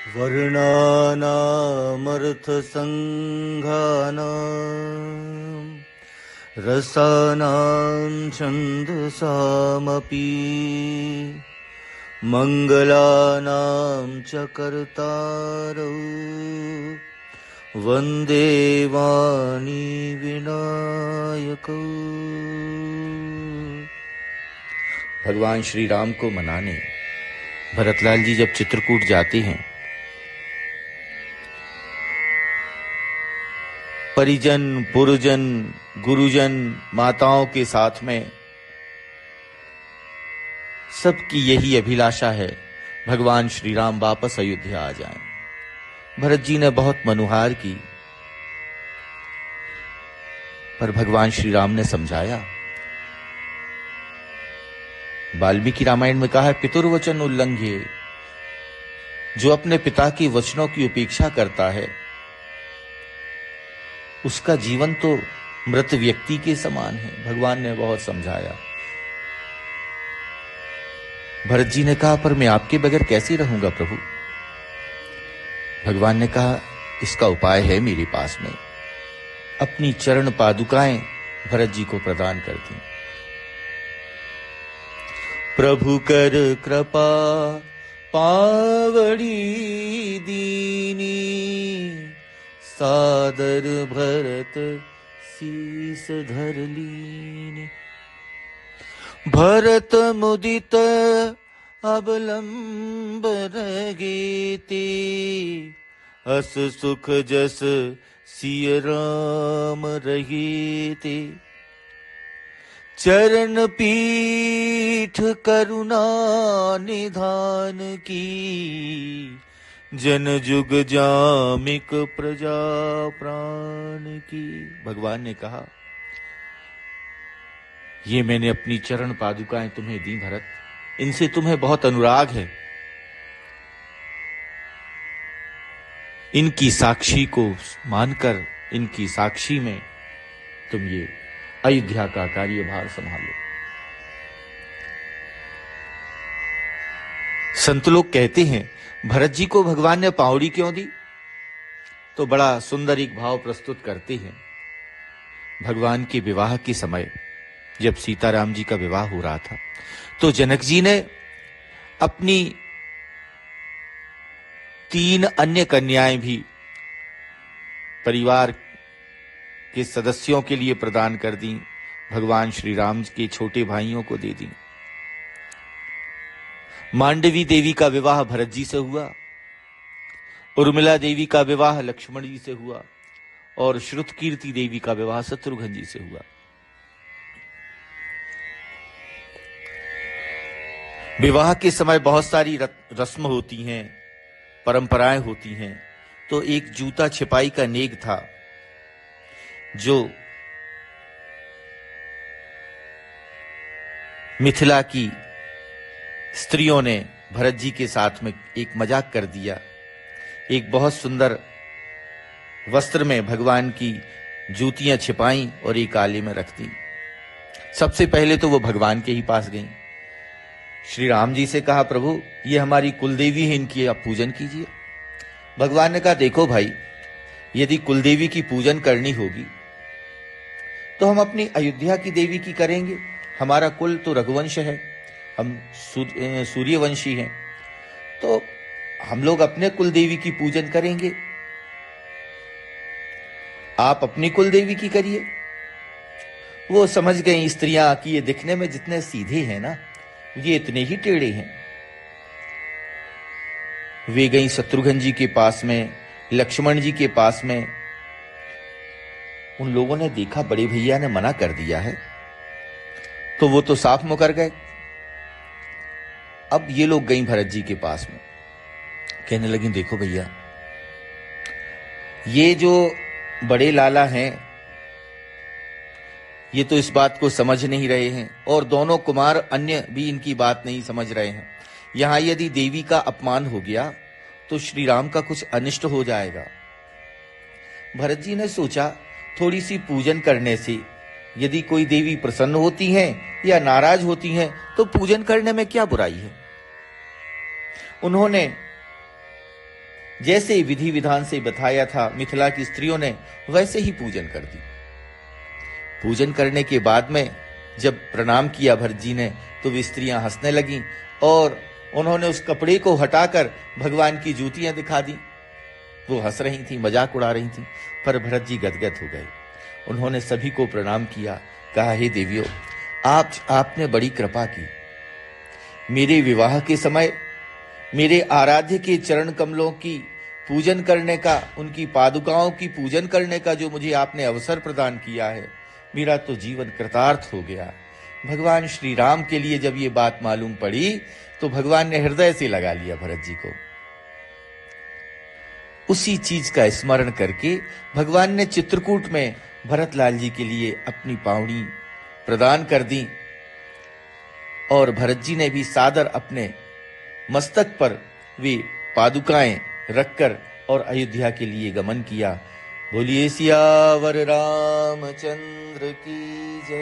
वर्णानामर्थसङ्घानां रसानां छन्दसामपि मङ्गलानां च कर्तारौ वन्दे वाणी विनायकौ। भगवान श्री राम को मनाने भरतलाल जी जब चित्रकूट जाते हैं, परिजन, पुरजन, गुरुजन, माताओं के साथ में सबकी यही अभिलाषा है, भगवान श्री राम वापस अयोध्या आ जाएं। भरत जी ने बहुत मनुहार की, पर भगवान श्री राम ने समझाया। वाल्मीकि रामायण में कहा है, पितुर्वचन उल्लंघ्ये, जो अपने पिता की वचनों की उपेक्षा करता है उसका जीवन तो मृत व्यक्ति के समान है। भगवान ने बहुत समझाया। भरत जी ने कहा, पर मैं आपके बगैर कैसे रहूंगा प्रभु? भगवान ने कहा, इसका उपाय है मेरे पास में। अपनी चरण पादुकाएं भरत जी को प्रदान कर दी। प्रभु कर कृपा पावड़ी दीनी, सादर भरत शीस धर लीनी। भरत मुदित अवलंब रगेते, अस सुख जस सिय राम रहीते। चरण पीठ करुणा निधान की, जन जुग जामिक प्रजा प्राण की। भगवान ने कहा, ये मैंने अपनी चरण पादुकाएं तुम्हें दी भरत, इनसे तुम्हें बहुत अनुराग है। इनकी साक्षी को मानकर, इनकी साक्षी में तुम ये अयोध्या का कार्यभार संभालो। संत लोग कहते हैं, भरत जी को भगवान ने पाउड़ी क्यों दी? तो बड़ा सुंदर एक भाव प्रस्तुत करते हैं। भगवान के विवाह के समय जब सीताराम जी का विवाह हो रहा था, तो जनक जी ने अपनी 3 अन्य कन्याएं भी परिवार के सदस्यों के लिए प्रदान कर दी। भगवान श्री राम के छोटे भाइयों को दे दी। मांडवी देवी का विवाह भरत जी से हुआ, उर्मिला देवी का विवाह लक्ष्मण जी से हुआ, और श्रुतकीर्ति देवी का विवाह शत्रुघ्न जी से हुआ। विवाह के समय बहुत सारी रस्म होती हैं, परंपराएं होती हैं। तो एक जूता छिपाई का नेग था, जो मिथिला की स्त्रियों ने भरत जी के साथ में एक मजाक कर दिया। एक बहुत सुंदर वस्त्र में भगवान की जूतियां छिपाई और एक आले में रख दी। सबसे पहले तो वो भगवान के ही पास गई, श्री राम जी से कहा, प्रभु ये हमारी कुलदेवी है, इनकी आप पूजन कीजिए। भगवान ने कहा, देखो भाई, यदि कुलदेवी की पूजन करनी होगी तो हम अपनी अयोध्या की देवी की करेंगे। हमारा कुल तो रघुवंश है, हम सूर्यवंशी हैं, तो हम लोग अपने कुलदेवी की पूजन करेंगे, आप अपनी कुलदेवी की करिए। वो समझ गई स्त्रियां कि ये दिखने में जितने सीधे हैं ना, ये इतने ही टेढ़े हैं। वे गई शत्रुघ्न जी के पास में, लक्ष्मण जी के पास में। उन लोगों ने देखा बड़े भैया ने मना कर दिया है, तो वो तो साफ मुकर गए। अब ये लोग गई भरत जी के पास में, कहने लगी, देखो भैया, ये जो बड़े लाला हैं ये तो इस बात को समझ नहीं रहे हैं, और दोनों कुमार अन्य भी इनकी बात नहीं समझ रहे हैं। यहां यदि देवी का अपमान हो गया तो श्री राम का कुछ अनिष्ट हो जाएगा। भरत जी ने सोचा, थोड़ी सी पूजन करने से यदि कोई देवी प्रसन्न होती हैं या नाराज होती हैं तो पूजन करने में क्या बुराई है। उन्होंने जैसे विधि विधान से बताया था मिथिला की स्त्रियों ने वैसे ही पूजन कर दी। पूजन करने के बाद में जब प्रणाम किया भरत जी ने तो वे स्त्रियां हंसने लगीं और उन्होंने उस कपड़े को हटाकर भगवान की जूतियां दिखा दी। वो हंस रही थी, मजाक उड़ा रही थी, पर भरत जी गदगद हो गए। उन्होंने सभी को प्रणाम किया, कहा, हे देवियों, आपने बड़ी कृपा की। मेरे विवाह के समय मेरे आराध्य के चरण कमलों की पूजन करने का, उनकी पादुकाओं की पूजन करने का जो मुझे आपने अवसर प्रदान किया है, मेरा तो जीवन कृतार्थ हो गया। भगवान श्री राम के लिए जब ये बात मालूम पड़ी तो भगवान ने हृदय से लगा लिया भरत जी को। उसी चीज का स्मरण करके भगवान ने चित्रकूट में भरत लाल जी के लिए अपनी पावनी प्रदान कर दी और भरत जी ने भी सादर अपने मस्तक पर वे पादुकाएं रखकर और अयोध्या के लिए गमन किया। बोलिए सियावर रामचंद्र की जय।